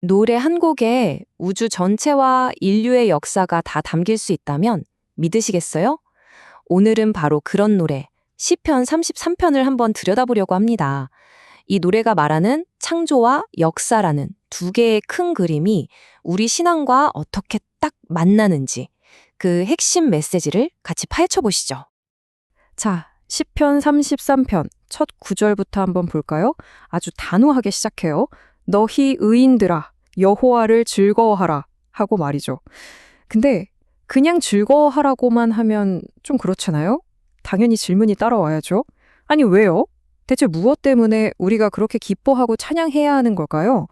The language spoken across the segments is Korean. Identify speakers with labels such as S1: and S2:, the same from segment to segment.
S1: 노래 한 곡에 우주 전체와 인류의 역사가 다 담길 수 있다면 믿으시겠어요? 오늘은 바로 그런 노래, 시편 33편을 한번 들여다보려고 합니다. 이 노래가 말하는 창조와 역사라는 두 개의 큰 그림이 우리 신앙과 어떻게 딱 만나는지 그 핵심 메시지를 같이 파헤쳐 보시죠.
S2: 자, 시편 33편 첫 구절부터 한번 볼까요? 아주 단호하게 시작해요. 너희 의인들아 여호와를 즐거워하라 하고 말이죠. 근데 그냥 즐거워하라고만 하면 좀 그렇잖아요? 당연히 질문이 따라와야죠. 아니 왜요? 대체 무엇 때문에 우리가 그렇게 기뻐하고 찬양해야 하는 걸까요?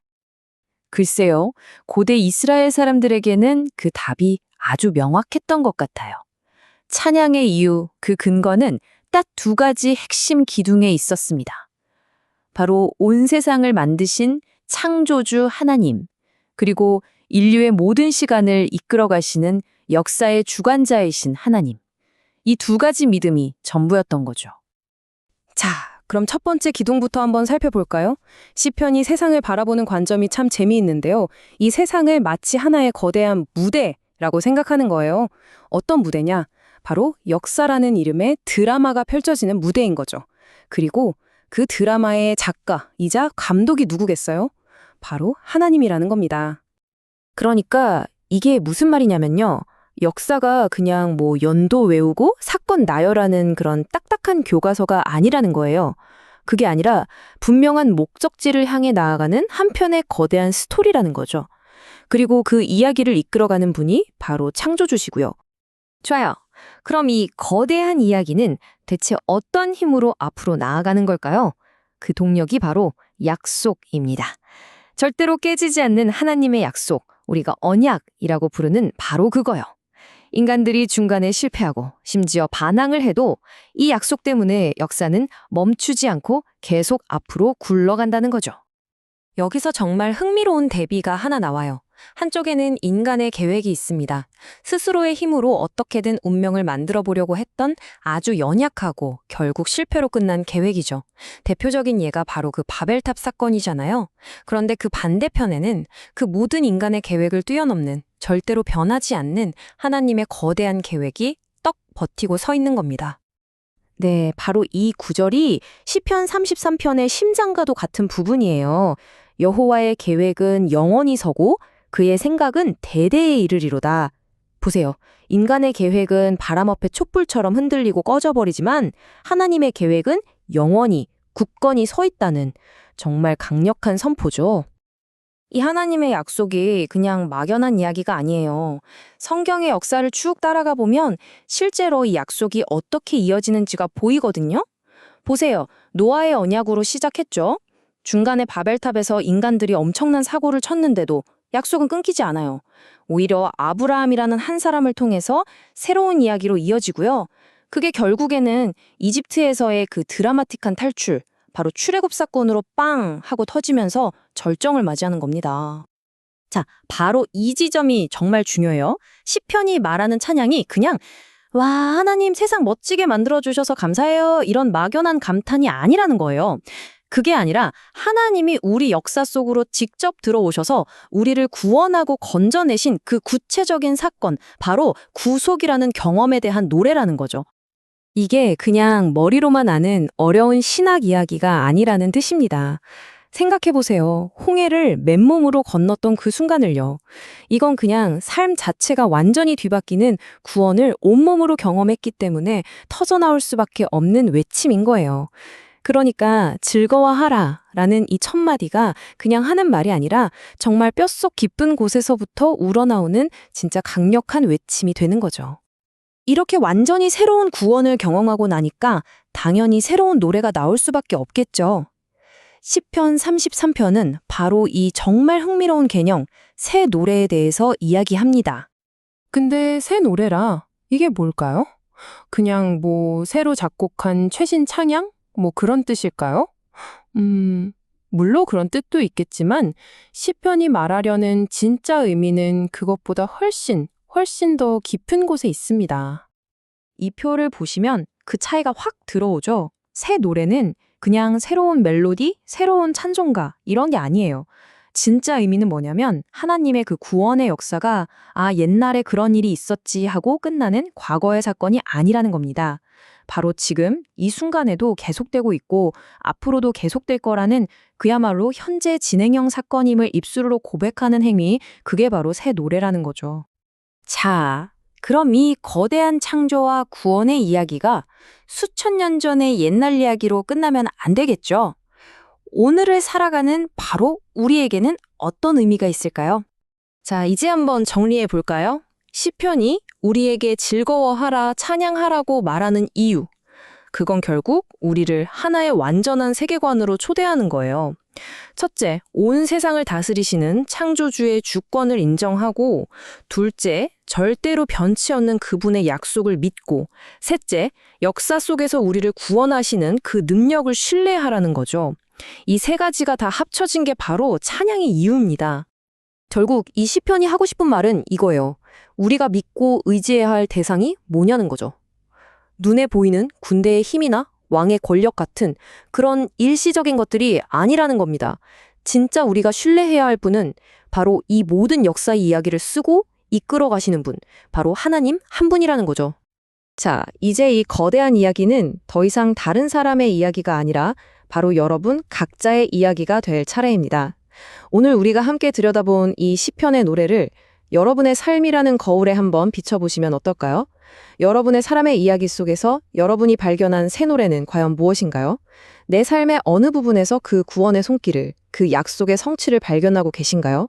S1: 글쎄요, 고대 이스라엘 사람들에게는 그 답이 아주 명확했던 것 같아요. 찬양의 이유, 그 근거는 딱 두 가지 핵심 기둥에 있었습니다. 바로 온 세상을 만드신 창조주 하나님, 그리고 인류의 모든 시간을 이끌어 가시는 역사의 주관자이신 하나님. 이 두 가지 믿음이 전부였던 거죠. 자, 그럼 첫 번째 기둥부터 한번 살펴볼까요? 시편이 세상을 바라보는 관점이 참 재미있는데요. 이 세상을 마치 하나의 거대한 무대라고 생각하는 거예요. 어떤 무대냐? 바로 역사라는 이름의 드라마가 펼쳐지는 무대인 거죠. 그리고 그 드라마의 작가이자 감독이 누구겠어요? 바로 하나님이라는 겁니다. 그러니까 이게 무슨 말이냐면요. 역사가 그냥 뭐 연도 외우고 사건 나열하는 그런 딱딱한 교과서가 아니라는 거예요. 그게 아니라 분명한 목적지를 향해 나아가는 한편의 거대한 스토리라는 거죠. 그리고 그 이야기를 이끌어가는 분이 바로 창조주시고요. 좋아요. 그럼 이 거대한 이야기는 대체 어떤 힘으로 앞으로 나아가는 걸까요? 그 동력이 바로 약속입니다. 절대로 깨지지 않는 하나님의 약속, 우리가 언약이라고 부르는 바로 그거요. 인간들이 중간에 실패하고 심지어 반항을 해도 이 약속 때문에 역사는 멈추지 않고 계속 앞으로 굴러간다는 거죠. 여기서 정말 흥미로운 대비가 하나 나와요. 한쪽에는 인간의 계획이 있습니다. 스스로의 힘으로 어떻게든 운명을 만들어 보려고 했던 아주 연약하고 결국 실패로 끝난 계획이죠. 대표적인 예가 바로 그 바벨탑 사건이잖아요. 그런데 그 반대편에는 그 모든 인간의 계획을 뛰어넘는 절대로 변하지 않는 하나님의 거대한 계획이 떡 버티고 서 있는 겁니다. 네, 바로 이 구절이 시편 33편의 심장과도 같은 부분이에요. 여호와의 계획은 영원히 서고 그의 생각은 대대에 이르리로다. 보세요. 인간의 계획은 바람 앞에 촛불처럼 흔들리고 꺼져버리지만 하나님의 계획은 영원히 굳건히 서 있다는 정말 강력한 선포죠. 이 하나님의 약속이 그냥 막연한 이야기가 아니에요. 성경의 역사를 쭉 따라가 보면 실제로 이 약속이 어떻게 이어지는지가 보이거든요. 보세요. 노아의 언약으로 시작했죠. 중간에 바벨탑에서 인간들이 엄청난 사고를 쳤는데도 약속은 끊기지 않아요. 오히려 아브라함이라는 한 사람을 통해서 새로운 이야기로 이어지고요. 그게 결국에는 이집트에서의 그 드라마틱한 탈출, 바로 출애굽 사건으로 빵 하고 터지면서 절정을 맞이하는 겁니다. 자, 바로 이 지점이 정말 중요해요. 시편이 말하는 찬양이 그냥 와, 하나님 세상 멋지게 만들어주셔서 감사해요. 이런 막연한 감탄이 아니라는 거예요. 그게 아니라 하나님이 우리 역사 속으로 직접 들어오셔서 우리를 구원하고 건져내신 그 구체적인 사건, 바로 구속이라는 경험에 대한 노래라는 거죠. 이게 그냥 머리로만 아는 어려운 신학 이야기가 아니라는 뜻입니다. 생각해보세요. 홍해를 맨몸으로 건넜던 그 순간을요. 이건 그냥 삶 자체가 완전히 뒤바뀌는 구원을 온몸으로 경험했기 때문에 터져나올 수밖에 없는 외침인 거예요. 그러니까 즐거워하라 라는 이 첫 마디가 그냥 하는 말이 아니라 정말 뼛속 깊은 곳에서부터 우러나오는 진짜 강력한 외침이 되는 거죠. 이렇게 완전히 새로운 구원을 경험하고 나니까 당연히 새로운 노래가 나올 수밖에 없겠죠. 시편 33편은 바로 이 정말 흥미로운 개념, 새 노래에 대해서 이야기합니다.
S2: 근데 새 노래라 이게 뭘까요? 그냥 뭐 새로 작곡한 최신 찬양? 뭐 그런 뜻일까요? 물론 그런 뜻도 있겠지만 시편이 말하려는 진짜 의미는 그것보다 훨씬 더 깊은 곳에 있습니다.
S1: 이 표를 보시면 그 차이가 확 들어오죠. 새 노래는 그냥 새로운 멜로디, 새로운 찬송가 이런 게 아니에요. 진짜 의미는 뭐냐면 하나님의 그 구원의 역사가 옛날에 그런 일이 있었지 하고 끝나는 과거의 사건이 아니라는 겁니다. 바로 지금 이 순간에도 계속되고 있고 앞으로도 계속될 거라는 그야말로 현재 진행형 사건임을 입술로 고백하는 행위, 그게 바로 새 노래라는 거죠. 자, 그럼 이 거대한 창조와 구원의 이야기가 수천 년 전의 옛날 이야기로 끝나면 안 되겠죠? 오늘을 살아가는 바로 우리에게는 어떤 의미가 있을까요? 자, 이제 한번 정리해 볼까요? 시편이 우리에게 즐거워하라, 찬양하라고 말하는 이유. 그건 결국 우리를 하나의 완전한 세계관으로 초대하는 거예요. 첫째, 온 세상을 다스리시는 창조주의 주권을 인정하고, 둘째, 절대로 변치 않는 그분의 약속을 믿고, 셋째, 역사 속에서 우리를 구원하시는 그 능력을 신뢰하라는 거죠. 이 세 가지가 다 합쳐진 게 바로 찬양의 이유입니다. 결국 이 시편이 하고 싶은 말은 이거예요. 우리가 믿고 의지해야 할 대상이 뭐냐는 거죠. 눈에 보이는 군대의 힘이나 왕의 권력 같은 그런 일시적인 것들이 아니라는 겁니다. 진짜 우리가 신뢰해야 할 분은 바로 이 모든 역사의 이야기를 쓰고 이끌어 가시는 분, 바로 하나님 한 분이라는 거죠. 자, 이제 이 거대한 이야기는 더 이상 다른 사람의 이야기가 아니라 바로 여러분 각자의 이야기가 될 차례입니다. 오늘 우리가 함께 들여다본 이 시편의 노래를 여러분의 삶이라는 거울에 한번 비춰보시면 어떨까요? 여러분의 사람의 이야기 속에서 여러분이 발견한 새 노래는 과연 무엇인가요? 내 삶의 어느 부분에서 그 구원의 손길을, 그 약속의 성취를 발견하고 계신가요?